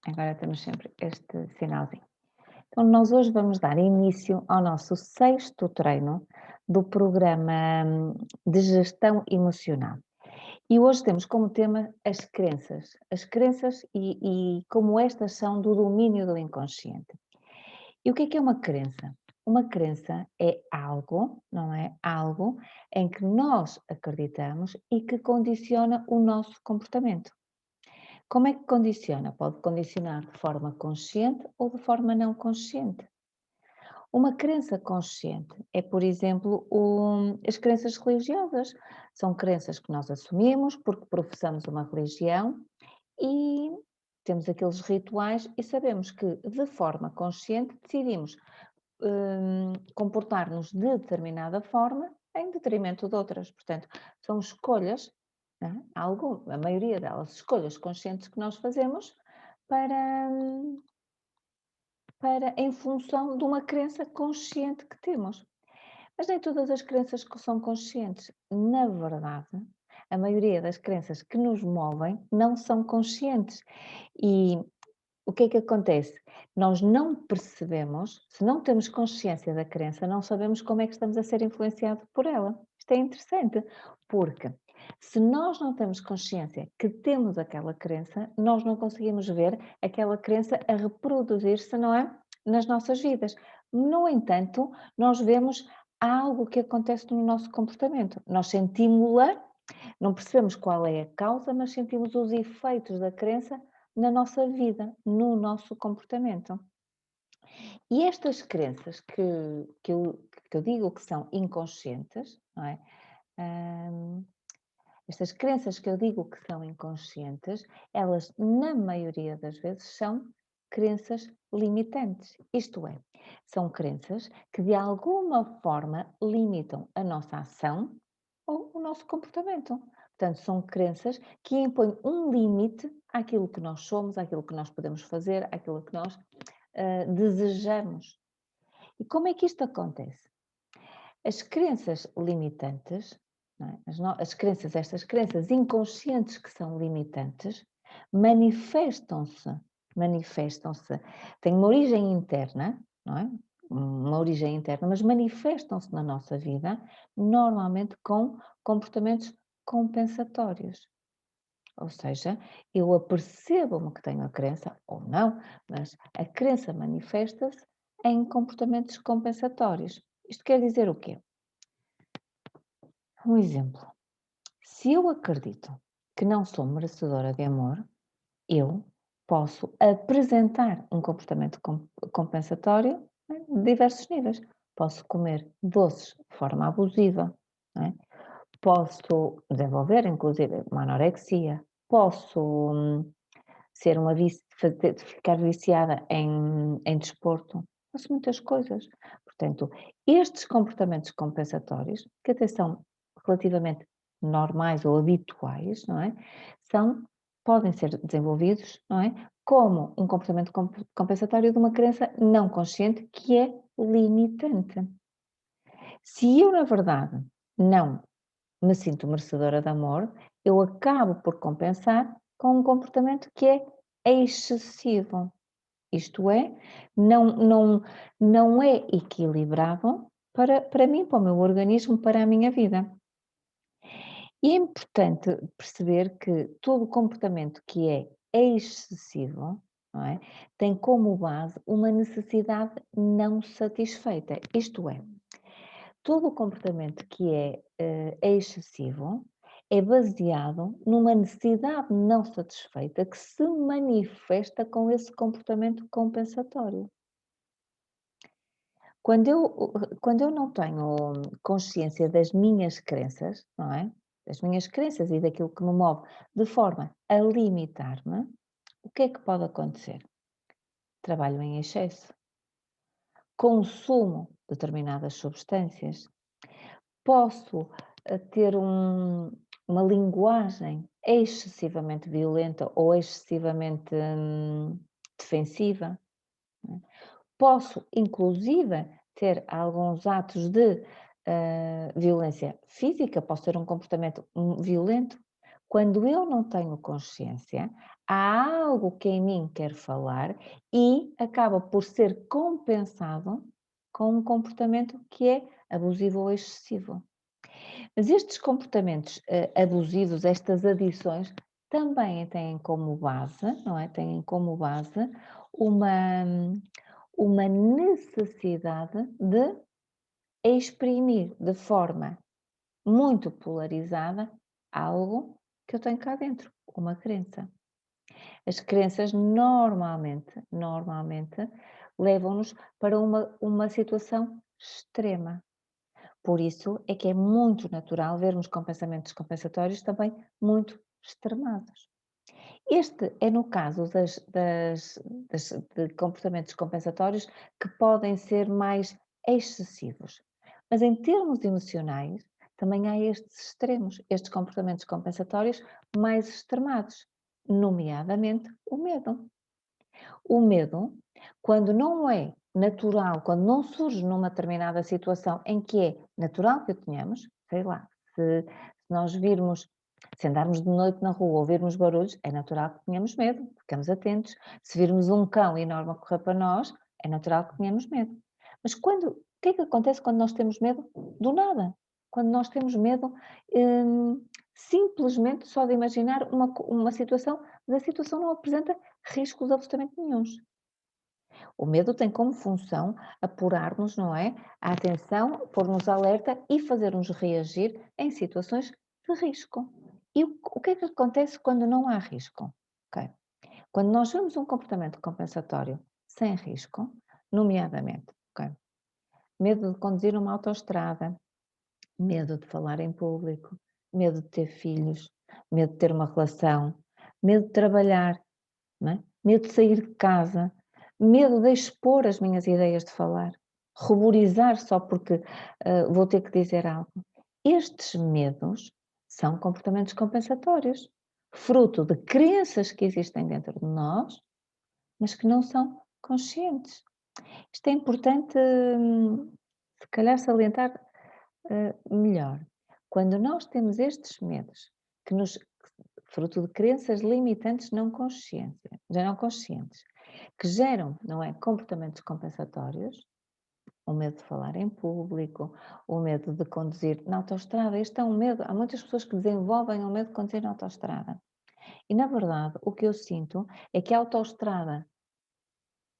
Agora temos sempre este sinalzinho. Então, nós hoje vamos dar início ao nosso sexto treino do programa de gestão emocional. E hoje temos como tema as crenças e como estas são do domínio do inconsciente. E o que é uma crença? Uma crença é algo, não é? Algo em que nós acreditamos e que condiciona o nosso comportamento. Como é que condiciona? Pode condicionar de forma consciente ou de forma não consciente. Uma crença consciente é, por exemplo, as crenças religiosas. São crenças que nós assumimos porque professamos uma religião e temos aqueles rituais e sabemos que, de forma consciente, decidimos comportar-nos de determinada forma em detrimento de outras. Portanto, são escolhas, não é? A maioria delas, escolhas conscientes que nós fazemos para, em função de uma crença consciente que temos. Mas nem todas as crenças que são conscientes. Na verdade, a maioria das crenças que nos movem não são conscientes. E o que é que acontece? Nós não percebemos, se não temos consciência da crença, não sabemos como é que estamos a ser influenciados por ela. Isto é interessante, porque se nós não temos consciência que temos aquela crença, nós não conseguimos ver aquela crença a reproduzir-se, não é? Nas nossas vidas. No entanto, nós vemos algo que acontece no nosso comportamento. Nós sentimos-la, não percebemos qual é a causa, mas sentimos os efeitos da crença na nossa vida, no nosso comportamento. E estas crenças que eu digo que são inconscientes, não é? Hum, Estas crenças que eu digo que são inconscientes, elas, na maioria das vezes, são crenças limitantes. Isto é, são crenças que de alguma forma limitam a nossa ação ou o nosso comportamento. Portanto, são crenças que impõem um limite àquilo que nós somos, àquilo que nós podemos fazer, àquilo que nós desejamos. E como é que isto acontece? As crenças limitantes, não é? Estas crenças inconscientes que são limitantes, manifestam-se, têm uma origem interna, não é? Uma origem interna, mas manifestam-se na nossa vida, normalmente com comportamentos compensatórios. Ou seja, eu apercebo-me que tenho a crença, ou não, mas a crença manifesta-se em comportamentos compensatórios. Isto quer dizer o quê? Um exemplo. Se eu acredito que não sou merecedora de amor, eu posso apresentar um comportamento compensatório, de diversos níveis. Posso comer doces de forma abusiva, não é? Posso desenvolver, inclusive, uma anorexia, posso ser ficar viciada em desporto, faço muitas coisas. Portanto, estes comportamentos compensatórios, que até são relativamente normais ou habituais, não é? Podem ser desenvolvidos, não é? Como um comportamento compensatório de uma crença não consciente que é limitante. Se eu, na verdade, não me sinto merecedora de amor, eu acabo por compensar com um comportamento que é excessivo. Isto é, não é equilibrado para mim, para o meu organismo, para a minha vida. E é importante perceber que todo comportamento que é excessivo, não é, tem como base uma necessidade não satisfeita. Isto é, todo o comportamento que é excessivo é baseado numa necessidade não satisfeita que se manifesta com esse comportamento compensatório. Quando eu não tenho consciência das minhas crenças, não é? Das minhas crenças e daquilo que me move de forma a limitar-me, o que é que pode acontecer? Trabalho em excesso, consumo determinadas substâncias, posso ter uma linguagem excessivamente violenta ou excessivamente defensiva. Não é? Posso, inclusive, ter alguns atos de violência física, posso ter um comportamento violento, Quando eu não tenho consciência, há algo que em mim quer falar e acaba por ser compensado com um comportamento que é abusivo ou excessivo. Mas estes comportamentos abusivos, estas adições, também têm como base, não é? Têm como base uma, uma necessidade de exprimir de forma muito polarizada algo que eu tenho cá dentro, uma crença. As crenças normalmente levam-nos para uma situação extrema. Por isso é que é muito natural vermos com pensamentos compensatórios também muito extremados. Este é no caso de comportamentos compensatórios que podem ser mais excessivos. Mas em termos emocionais, também há estes extremos, estes comportamentos compensatórios mais extremados, nomeadamente o medo. O medo, quando não é natural, quando não surge numa determinada situação em que é natural que o tenhamos, sei lá, se nós virmos, se andarmos de noite na rua ou ouvirmos barulhos, é natural que tenhamos medo, ficamos atentos. Se virmos um cão enorme a correr para nós, é natural que tenhamos medo. Mas o que é que acontece quando nós temos medo? Do nada. Quando nós temos medo, simplesmente só de imaginar uma situação, mas a situação não apresenta riscos absolutamente nenhuns. O medo tem como função apurar-nos, não é? A atenção, pôr-nos alerta e fazer-nos reagir em situações de risco. E o que é que acontece quando não há risco? Ok. Quando nós vemos um comportamento compensatório sem risco, nomeadamente, ok, medo de conduzir uma autoestrada, medo de falar em público, medo de ter filhos, medo de ter uma relação, medo de trabalhar, não é? Medo de sair de casa, medo de expor as minhas ideias de falar, ruborizar só porque vou ter que dizer algo. Estes medos são comportamentos compensatórios, fruto de crenças que existem dentro de nós, mas que não são conscientes. Isto é importante, se calhar, salientar melhor. Quando nós temos estes medos, que nos, fruto de crenças limitantes não conscientes, que geram, não é, comportamentos compensatórios, o medo de falar em público, o medo de conduzir na autoestrada. Este é um medo, há muitas pessoas que desenvolvem o medo de conduzir na autoestrada. E, na verdade, o que eu sinto é que a autoestrada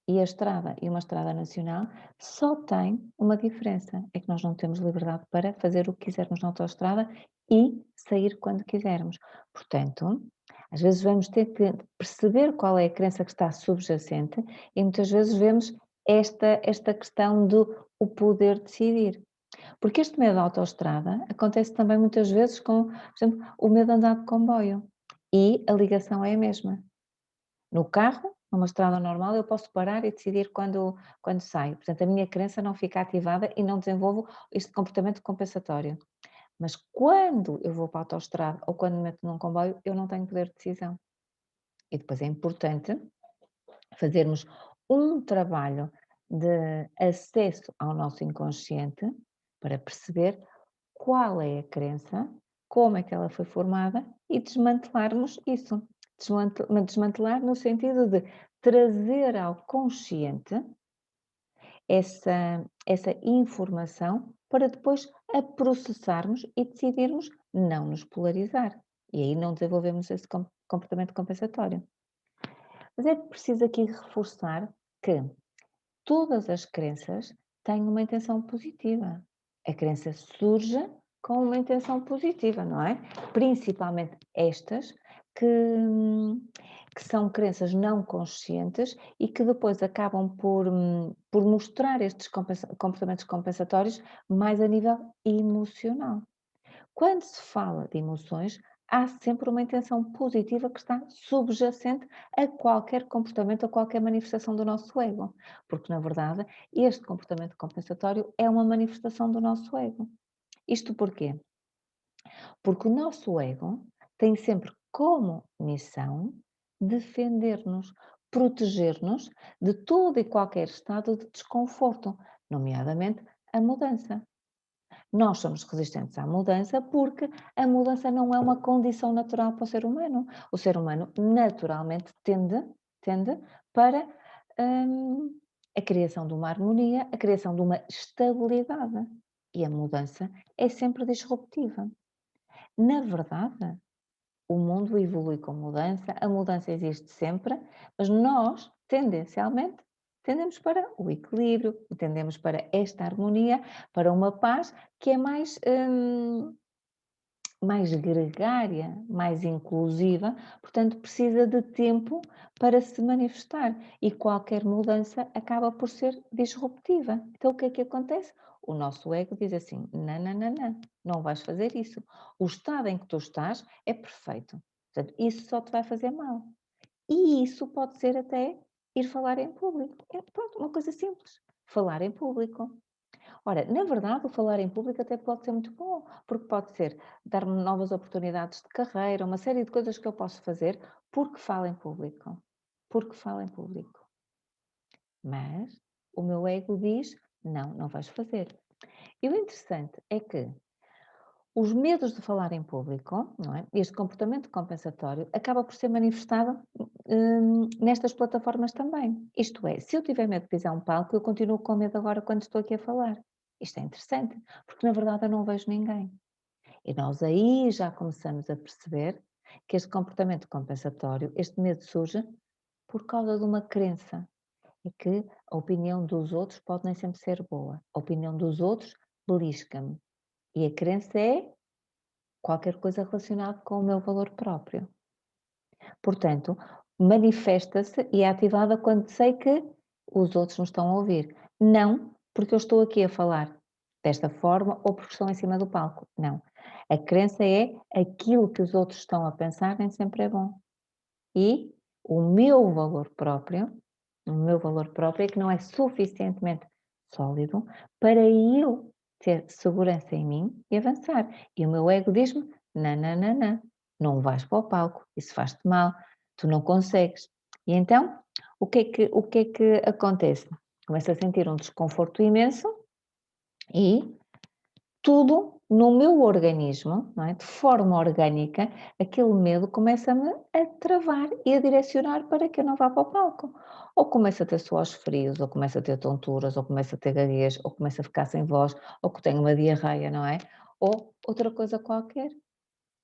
e a estrada e uma estrada nacional só têm uma diferença, é que nós não temos liberdade para fazer o que quisermos na autoestrada e sair quando quisermos. Portanto, às vezes vamos ter que perceber qual é a crença que está subjacente e muitas vezes vemos esta questão do o poder decidir. Porque este medo da autoestrada acontece também muitas vezes com, por exemplo, o medo de andar de comboio e a ligação é a mesma. No carro, numa estrada normal, eu posso parar e decidir quando saio. Portanto, a minha crença não fica ativada e não desenvolvo este comportamento compensatório. Mas quando eu vou para a autoestrada ou quando me meto num comboio, eu não tenho poder de decisão. E depois é importante fazermos um trabalho de acesso ao nosso inconsciente para perceber qual é a crença, como é que ela foi formada e desmantelarmos isso. Desmantelar no sentido de trazer ao consciente essa informação para depois a processarmos e decidirmos não nos polarizar. E aí não desenvolvemos esse comportamento compensatório. Mas é preciso aqui reforçar que todas as crenças têm uma intenção positiva. A crença surge com uma intenção positiva, não é? Principalmente estas que são crenças não conscientes e que depois acabam por mostrar estes comportamentos compensatórios mais a nível emocional. Quando se fala de emoções, há sempre uma intenção positiva que está subjacente a qualquer comportamento, a qualquer manifestação do nosso ego. Porque, na verdade, este comportamento compensatório é uma manifestação do nosso ego. Isto porquê? Porque o nosso ego tem sempre como missão defender-nos, proteger-nos de todo e qualquer estado de desconforto, nomeadamente a mudança. Nós somos resistentes à mudança porque a mudança não é uma condição natural para o ser humano. O ser humano naturalmente tende para a criação de uma harmonia, a criação de uma estabilidade. E a mudança é sempre disruptiva. Na verdade, o mundo evolui com mudança, a mudança existe sempre, mas nós, tendencialmente, tendemos para o equilíbrio, tendemos para esta harmonia, para uma paz que é mais gregária, mais inclusiva, portanto precisa de tempo para se manifestar e qualquer mudança acaba por ser disruptiva. Então o que é que acontece? O nosso ego diz assim: não, não, não, não, não vais fazer isso. O estado em que tu estás é perfeito. Portanto, isso só te vai fazer mal. E isso pode ser até ir falar em público. É pronto, uma coisa simples. Falar em público. Ora, na verdade, o falar em público até pode ser muito bom, porque pode ser dar-me novas oportunidades de carreira, uma série de coisas que eu posso fazer porque falo em público. Porque falo em público. Mas o meu ego diz: não, não vais fazer. E o interessante é que os medos de falar em público, não é? Este comportamento compensatório acaba por ser manifestado nestas plataformas também. Isto é, se eu tiver medo de pisar um palco, eu continuo com medo agora quando estou aqui a falar. Isto é interessante, porque na verdade eu não vejo ninguém. E nós aí já começamos a perceber que este comportamento compensatório, este medo surge por causa de uma crença. É que a opinião dos outros pode nem sempre ser boa. A opinião dos outros belisca-me. E a crença é qualquer coisa relacionada com o meu valor próprio. Portanto, manifesta-se e é ativada quando sei que os outros me estão a ouvir. Não porque eu estou aqui a falar desta forma ou porque estou em cima do palco. Não. A crença é aquilo que os outros estão a pensar nem sempre é bom. E o meu valor próprio é que não é suficientemente sólido para eu ter segurança em mim e avançar. E o meu ego diz-me: não, não, não, não, não vais para o palco, isso faz-te mal, tu não consegues. E então, o que é que acontece? Começo a sentir um desconforto imenso e tudo no meu organismo, não é? De forma orgânica, aquele medo começa-me a travar e a direcionar para que eu não vá para o palco. Ou começo a ter suores frios, ou começo a ter tonturas, ou começo a ter gaguez, ou começo a ficar sem voz, ou que tenho uma diarreia, não é? Ou outra coisa qualquer.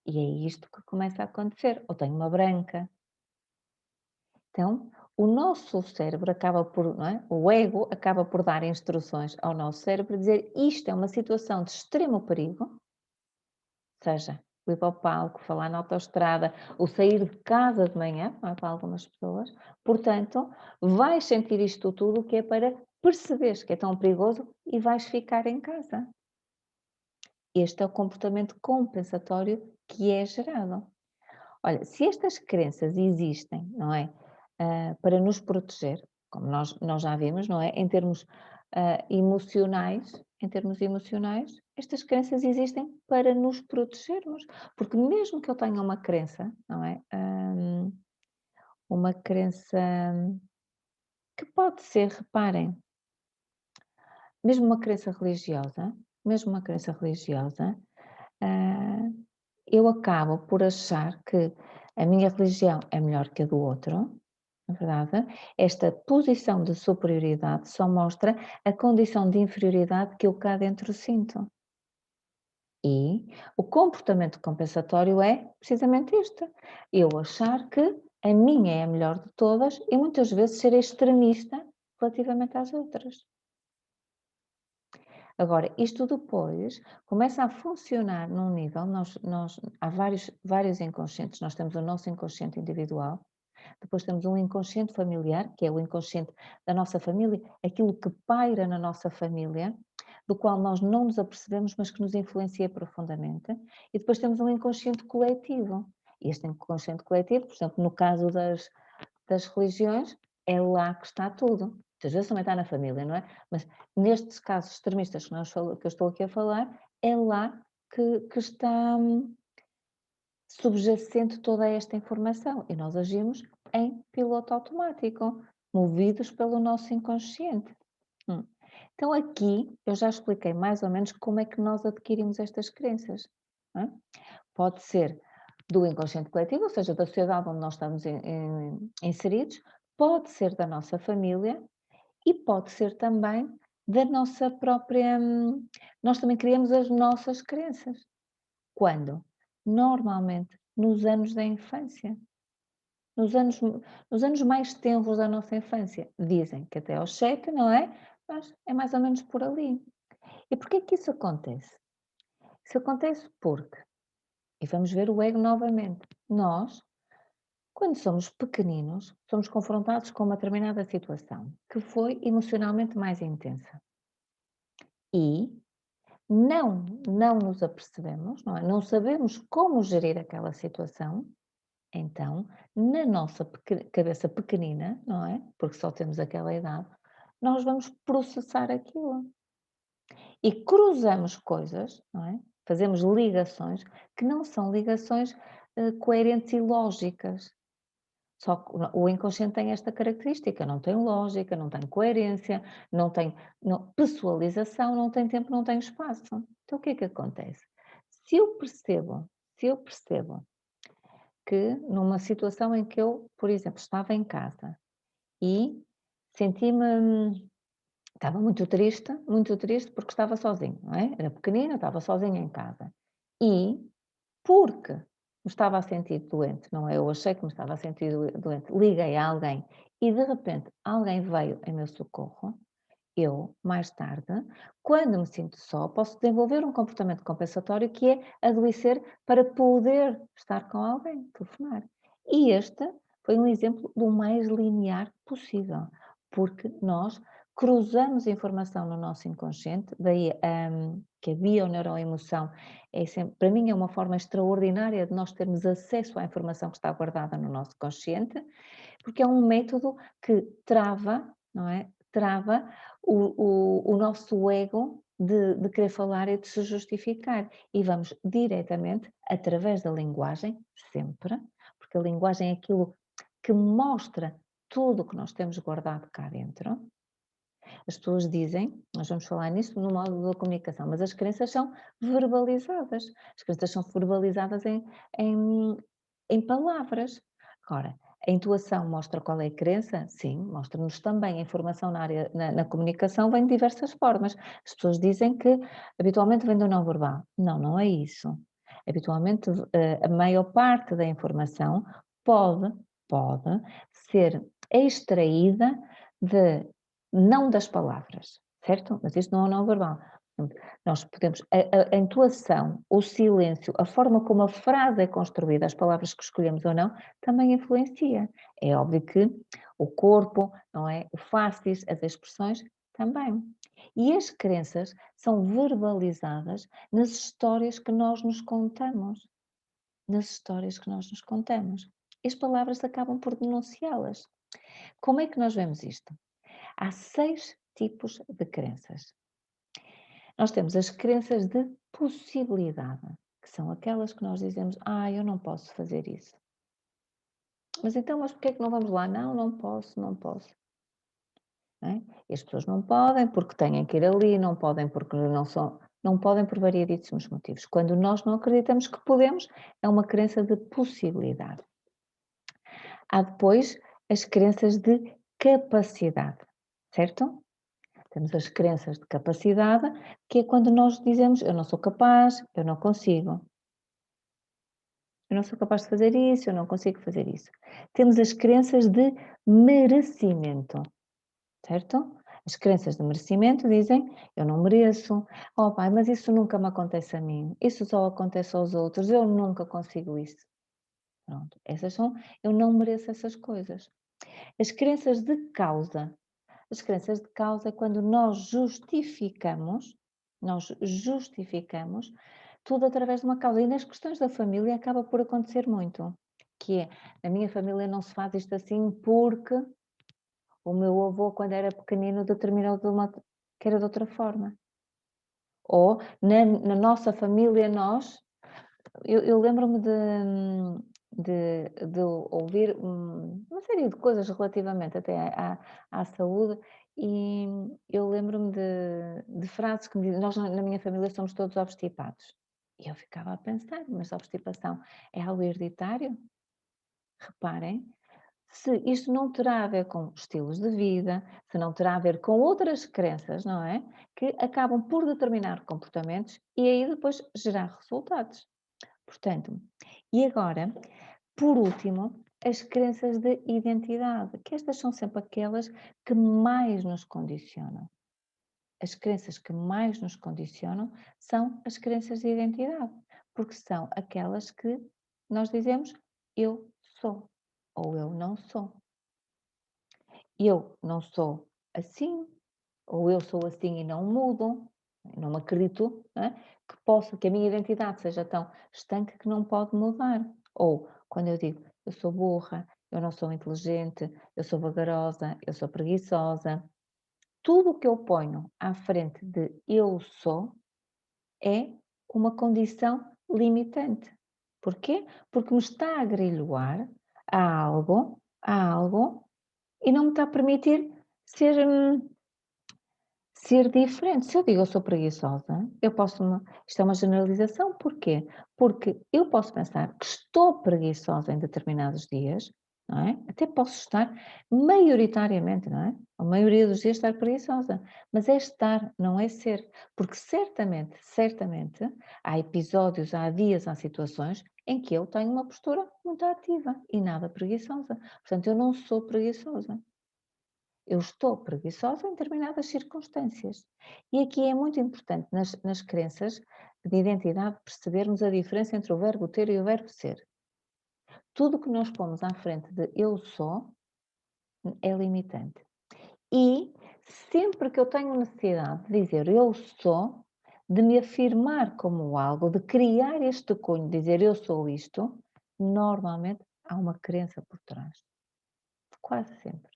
E é isto que começa a acontecer. Ou tenho uma branca. Então, o nosso cérebro acaba por, não é? O ego acaba por dar instruções ao nosso cérebro, dizer isto é uma situação de extremo perigo, seja o ir para o palco, falar na autoestrada, ou sair de casa de manhã, não é, para algumas pessoas. Portanto, vais sentir isto tudo que é para perceberes que é tão perigoso e vais ficar em casa. Este é o comportamento compensatório que é gerado. Olha, se estas crenças existem, não é? Para nos proteger, como nós já vimos, não é? Em termos emocionais, estas crenças existem para nos protegermos, porque mesmo que eu tenha uma crença, não é? Uma crença que pode ser, reparem, mesmo uma crença religiosa, ah, eu acabo por achar que a minha religião é melhor que a do outro, na verdade. Esta posição de superioridade só mostra a condição de inferioridade que eu cá dentro sinto. E o comportamento compensatório é precisamente este: eu achar que a minha é a melhor de todas e muitas vezes ser extremista relativamente às outras. Agora, isto depois começa a funcionar num nível, há vários inconscientes, nós temos o nosso inconsciente individual, depois temos um inconsciente familiar, que é o inconsciente da nossa família, aquilo que paira na nossa família, do qual nós não nos apercebemos, mas que nos influencia profundamente, e depois temos um inconsciente coletivo. E este inconsciente coletivo, por exemplo, no caso das religiões, é lá que está tudo. Às vezes também está na família, não é? Mas nestes casos extremistas que eu estou aqui a falar, é lá que está subjacente toda esta informação e nós agimos em piloto automático, movidos pelo nosso inconsciente. Hum. Então aqui eu já expliquei mais ou menos como é que nós adquirimos estas crenças, não é? Pode ser do inconsciente coletivo, ou seja, da sociedade onde nós estamos inseridos, pode ser da nossa família e pode ser também da nossa própria. Nós também criamos as nossas crenças. Quando? Normalmente nos anos da infância. Nos anos, nos anos mais tenros da nossa infância. Dizem que até aos 7, não é? Mas é mais ou menos por ali. E porquê que isso acontece? Isso acontece porque, e vamos ver o ego novamente, nós, quando somos pequeninos, somos confrontados com uma determinada situação que foi emocionalmente mais intensa. E não nos apercebemos, não é? Não sabemos como gerir aquela situação. Então, na nossa cabeça pequenina, não é? Porque só temos aquela idade, nós vamos processar aquilo e cruzamos coisas, não é? Fazemos ligações que não são ligações coerentes e lógicas. Só que o inconsciente tem esta característica, não tem lógica, não tem coerência, não tem pessoalização, não tem tempo, não tem espaço. Então o que é que acontece? Se eu percebo que numa situação em que eu, por exemplo, estava em casa e senti-me, estava muito triste porque estava sozinho, não é? Era pequenina, estava sozinha em casa. E porque me estava a sentir doente, não é? Eu achei que me estava a sentir doente, liguei a alguém e de repente alguém veio em meu socorro. Eu, mais tarde, quando me sinto só, posso desenvolver um comportamento compensatório que é adoecer para poder estar com alguém, telefonar. E este foi um exemplo do mais linear possível, porque nós cruzamos informação no nosso inconsciente, daí que a bioneuroemoção é sempre, para mim é uma forma extraordinária de nós termos acesso à informação que está guardada no nosso consciente, porque é um método que trava, não é? Trava o nosso ego de querer falar e de se justificar. E vamos diretamente, através da linguagem, sempre, porque a linguagem é aquilo que mostra tudo o que nós temos guardado cá dentro. As pessoas dizem, nós vamos falar nisso no modo da comunicação, mas as crenças são verbalizadas. As crenças são verbalizadas em, em palavras. Agora, a intuação mostra qual é a crença? Sim, mostra-nos também a informação na área, na comunicação vem de diversas formas. As pessoas dizem que habitualmente vem do não verbal. Não, não é isso. Habitualmente, a maior parte da informação pode ser extraída de não das palavras, certo? Mas isso não é não verbal. Nós podemos, a entoação, o silêncio, a forma como a frase é construída, as palavras que escolhemos ou não, também influencia. É óbvio que o corpo, não é? O facies, as expressões também. E as crenças são verbalizadas nas histórias que nós nos contamos. Nas histórias que nós nos contamos. E as palavras acabam por denunciá-las. Como é que nós vemos isto? Há 6 tipos de crenças. Nós temos as crenças de possibilidade, que são aquelas que nós dizemos: "Ah, eu não posso fazer isso". Mas então, mas porquê é que não vamos lá? "Não, não posso, não posso". Não é? E as pessoas não podem porque têm que ir ali, não podem porque não podem por variedíssimos motivos. Quando nós não acreditamos que podemos, é uma crença de possibilidade. Há depois as crenças de capacidade, certo? Temos as crenças de capacidade, que é quando nós dizemos: "Eu não sou capaz, eu não consigo. Eu não sou capaz de fazer isso, eu não consigo fazer isso". Temos as crenças de merecimento, certo? As crenças de merecimento dizem: "Eu não mereço. Oh pai, mas isso nunca me acontece a mim. Isso só acontece aos outros. Eu nunca consigo isso". Pronto, essas são eu não mereço essas coisas. As crenças de causa. As crenças de causa é quando nós justificamos tudo através de uma causa. E nas questões da família acaba por acontecer muito, que é, na minha família não se faz isto assim porque o meu avô, quando era pequenino, determinou que era de outra forma. Ou na nossa família, eu lembro-me de ouvir uma série de coisas relativamente até à saúde, e eu lembro-me de frases que me dizem: "Nós na minha família somos todos obstipados". E eu ficava a pensar: "Mas a obstipação é algo hereditário?". Reparem, se isto não terá a ver com estilos de vida, se não terá a ver com outras crenças, não é? Que acabam por determinar comportamentos e aí depois gerar resultados. Portanto, e agora, por último, as crenças de identidade, que estas são sempre aquelas que mais nos condicionam. As crenças que mais nos condicionam são as crenças de identidade, porque são aquelas que nós dizemos eu sou ou eu não sou. Eu não sou assim, ou eu sou assim e não mudo, não me acredito, não é? Que a minha identidade seja tão estanque que não pode mudar. Ou quando eu digo eu sou burra, eu não sou inteligente, eu sou vagarosa, eu sou preguiçosa, tudo o que eu ponho à frente de eu sou é uma condição limitante. Porquê? Porque me está a grilhoar a algo e não me está a permitir ser, ser diferente. Se eu digo eu sou preguiçosa, eu posso. Isto é uma generalização, porquê? Porque eu posso pensar que estou preguiçosa em determinados dias, não é? Até posso estar maioritariamente, não é? A maioria dos dias estar preguiçosa, mas é estar, não é ser. Porque certamente, há episódios, há dias, há situações em que eu tenho uma postura muito ativa e nada preguiçosa. Portanto, eu não sou preguiçosa. Eu estou preguiçosa em determinadas circunstâncias. E aqui é muito importante nas crenças de identidade percebermos a diferença entre o verbo ter e o verbo ser. Tudo o que nós pomos à frente de eu sou é limitante. E sempre que eu tenho necessidade de dizer eu sou, de me afirmar como algo, de criar este cunho, dizer eu sou isto, normalmente há uma crença por trás. Quase sempre.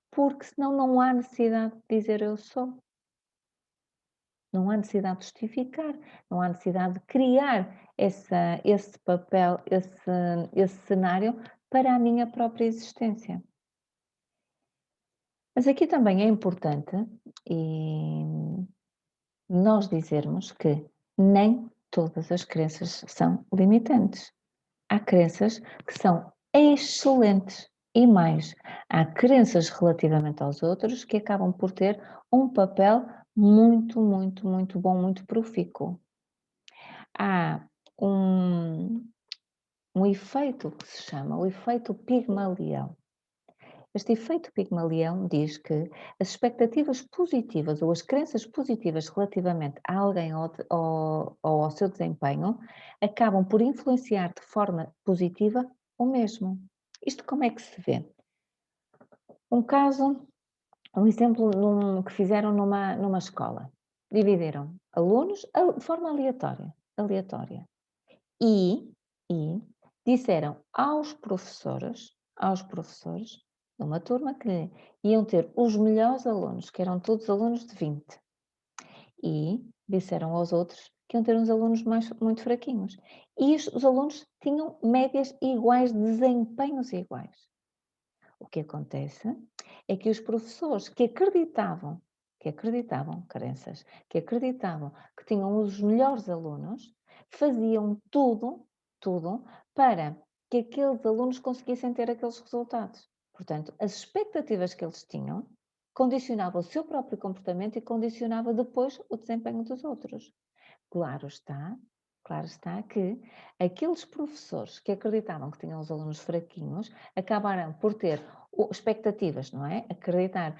Porque senão não há necessidade de dizer eu sou. Não há necessidade de justificar, não há necessidade de criar esse papel, esse cenário para a minha própria existência. Mas aqui também é importante e nós dizermos que nem todas as crenças são limitantes. Há crenças que são excelentes e mais, há crenças relativamente aos outros que acabam por ter um papel muito bom, muito profícuo. Há um, um efeito que se chama o efeito Pigmalião. Este efeito Pigmalião diz que as expectativas positivas ou as crenças positivas relativamente a alguém ou ao seu desempenho acabam por influenciar de forma positiva o mesmo. Isto como é que se vê? Um caso, um exemplo que fizeram numa escola. Dividiram alunos de forma aleatória. E disseram aos professores de uma turma que iam ter os melhores alunos, que eram todos alunos de 20, e disseram aos outros que iam ter uns alunos muito fraquinhos. E os alunos tinham médias iguais, desempenhos iguais. O que acontece é que os professores crenças, que acreditavam que tinham os melhores alunos, faziam tudo para que aqueles alunos conseguissem ter aqueles resultados. Portanto, as expectativas que eles tinham condicionavam o seu próprio comportamento e condicionava depois o desempenho dos outros. Claro está, claro está que aqueles professores que acreditavam que tinham os alunos fraquinhos acabaram por ter expectativas, não é? Acreditar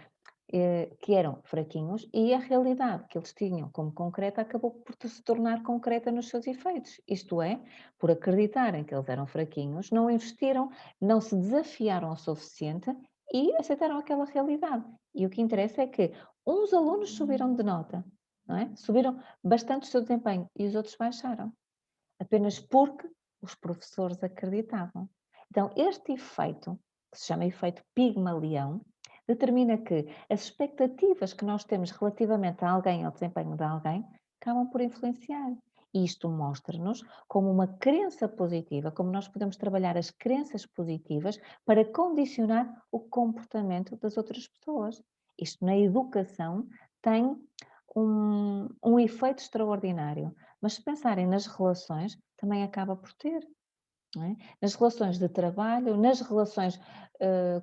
que eram fraquinhos e a realidade que eles tinham como concreta acabou por se tornar concreta nos seus efeitos. Isto é, por acreditarem que eles eram fraquinhos, não investiram, não se desafiaram o suficiente e aceitaram aquela realidade. E o que interessa é que uns alunos subiram de nota, não é? Subiram bastante o seu desempenho e os outros baixaram, apenas porque os professores acreditavam. Então, este efeito, que se chama efeito Pigmalião, determina que as expectativas que nós temos relativamente a alguém, ao desempenho de alguém, acabam por influenciar. E isto mostra-nos como uma crença positiva, como nós podemos trabalhar as crenças positivas para condicionar o comportamento das outras pessoas. Isto na educação tem um efeito extraordinário, mas se pensarem nas relações, também acaba por ter. Não é? Nas relações de trabalho, nas relações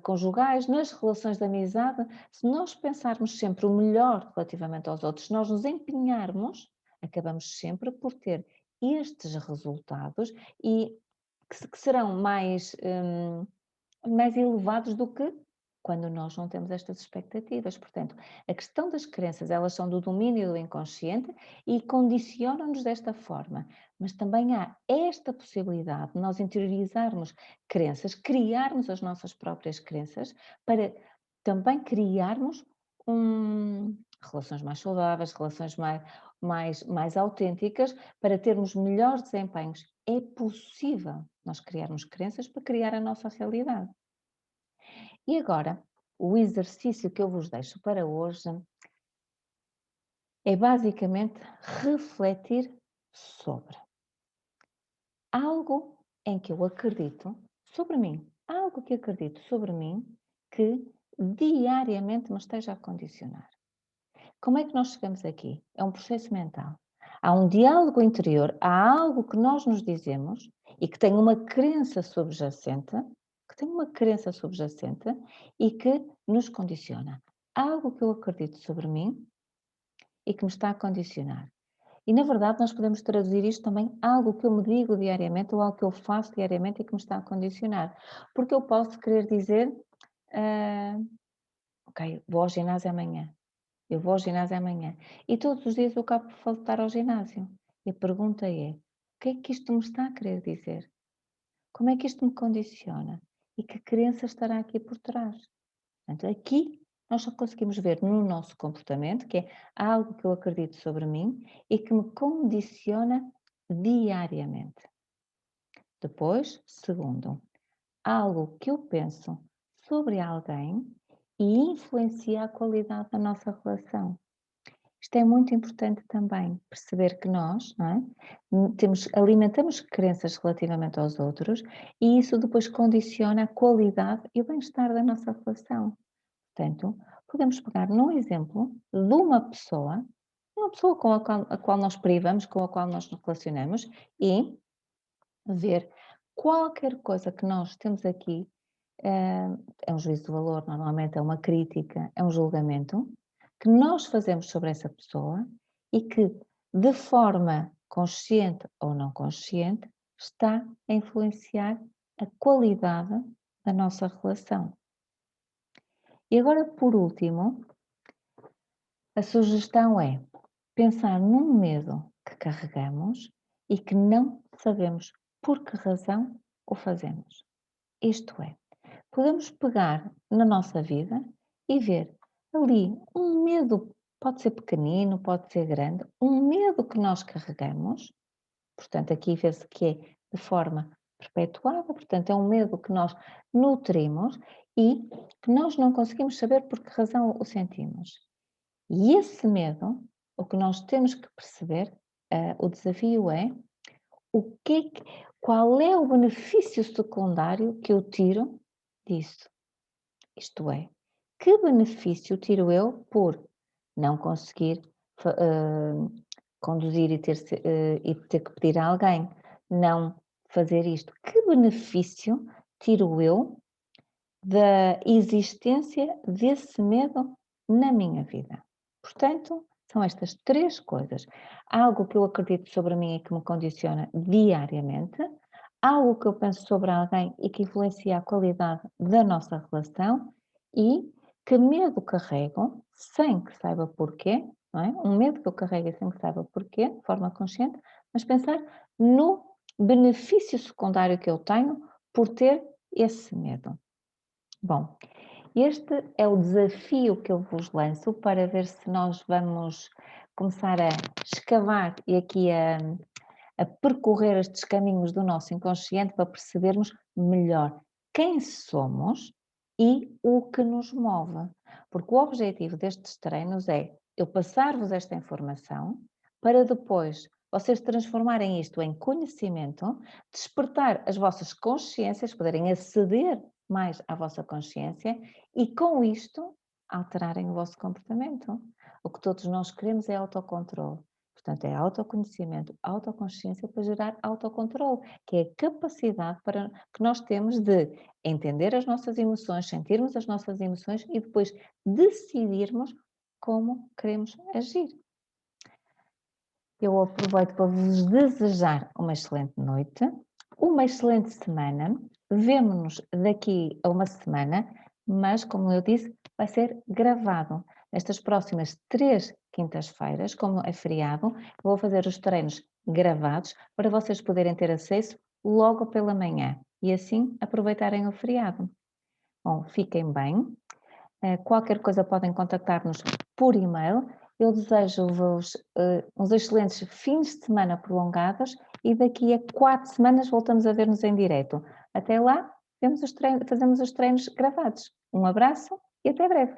conjugais, nas relações de amizade, se nós pensarmos sempre o melhor relativamente aos outros, se nós nos empenharmos, acabamos sempre por ter estes resultados e que serão mais elevados do que quando nós não temos estas expectativas. Portanto, a questão das crenças, elas são do domínio do inconsciente e condicionam-nos desta forma. Mas também há esta possibilidade de nós interiorizarmos crenças, criarmos as nossas próprias crenças, para também criarmos relações mais saudáveis, relações mais autênticas, para termos melhores desempenhos. É possível nós criarmos crenças para criar a nossa realidade. E agora, o exercício que eu vos deixo para hoje é basicamente refletir sobre algo em que eu acredito sobre mim, algo que acredito sobre mim que diariamente me esteja a condicionar. Como é que nós chegamos aqui? É um processo mental. Há um diálogo interior, há algo que nós nos dizemos e que tem uma crença subjacente, e que nos condiciona. Algo que eu acredito sobre mim e que me está a condicionar. E na verdade nós podemos traduzir isto também a algo que eu me digo diariamente ou algo que eu faço diariamente e que me está a condicionar. Porque eu posso querer dizer, ok, vou ao ginásio amanhã. Eu vou ao ginásio amanhã. E todos os dias eu acabo por faltar ao ginásio. E a pergunta é: o que é que isto me está a querer dizer? Como é que isto me condiciona? E que crença estará aqui por trás? Portanto, aqui nós só conseguimos ver no nosso comportamento, que é algo que eu acredito sobre mim e que me condiciona diariamente. Depois, segundo, algo que eu penso sobre alguém e influencia a qualidade da nossa relação. Isto é muito importante também, perceber que nós, não é? Alimentamos crenças relativamente aos outros e isso depois condiciona a qualidade e o bem-estar da nossa relação. Portanto, podemos pegar num exemplo de uma pessoa com a qual nós privamos, com a qual nós nos relacionamos e ver qualquer coisa que nós temos aqui, é um juízo de valor, normalmente é uma crítica, é um julgamento, que nós fazemos sobre essa pessoa e que, de forma consciente ou não consciente, está a influenciar a qualidade da nossa relação. E agora, por último, a sugestão é pensar num medo que carregamos e que não sabemos por que razão o fazemos. Isto é, podemos pegar na nossa vida e ver ali um medo, pode ser pequenino, pode ser grande, um medo que nós carregamos, portanto, aqui vê-se que é de forma perpetuada, portanto, é um medo que nós nutrimos e que nós não conseguimos saber por que razão o sentimos. E esse medo, o que nós temos que perceber, o desafio é o que qual é o benefício secundário que eu tiro disso? Isto é, que benefício tiro eu por não conseguir conduzir e ter que pedir a alguém, não fazer isto? Que benefício tiro eu da existência desse medo na minha vida? Portanto, são estas três coisas. Algo que eu acredito sobre mim e que me condiciona diariamente, algo que eu penso sobre alguém e que influencia a qualidade da nossa relação e que medo carrego sem que saiba porquê, não é? Um medo que eu carrego sem que saiba porquê, de forma consciente, mas pensar no benefício secundário que eu tenho por ter esse medo. Bom, este é o desafio que eu vos lanço para ver se nós vamos começar a escavar e aqui a percorrer estes caminhos do nosso inconsciente para percebermos melhor quem somos e o que nos move. Porque o objetivo destes treinos é eu passar-vos esta informação para depois vocês transformarem isto em conhecimento, despertar as vossas consciências, poderem aceder mais à vossa consciência e com isto alterarem o vosso comportamento. O que todos nós queremos é autocontrole. Portanto, é autoconhecimento, autoconsciência para gerar autocontrole, que é a capacidade que nós temos de entender as nossas emoções, sentirmos as nossas emoções e depois decidirmos como queremos agir. Eu aproveito para vos desejar uma excelente noite, uma excelente semana. Vemo-nos daqui a uma semana, mas, como eu disse, vai ser gravado. Nestas próximas 3 quintas-feiras, como é feriado, vou fazer os treinos gravados para vocês poderem ter acesso logo pela manhã e assim aproveitarem o feriado. Bom, fiquem bem. Qualquer coisa podem contactar-nos por e-mail. Eu desejo-vos uns excelentes fins de semana prolongados e daqui a 4 semanas voltamos a ver-nos em direto. Até lá, fazemos os treinos gravados. Um abraço e até breve.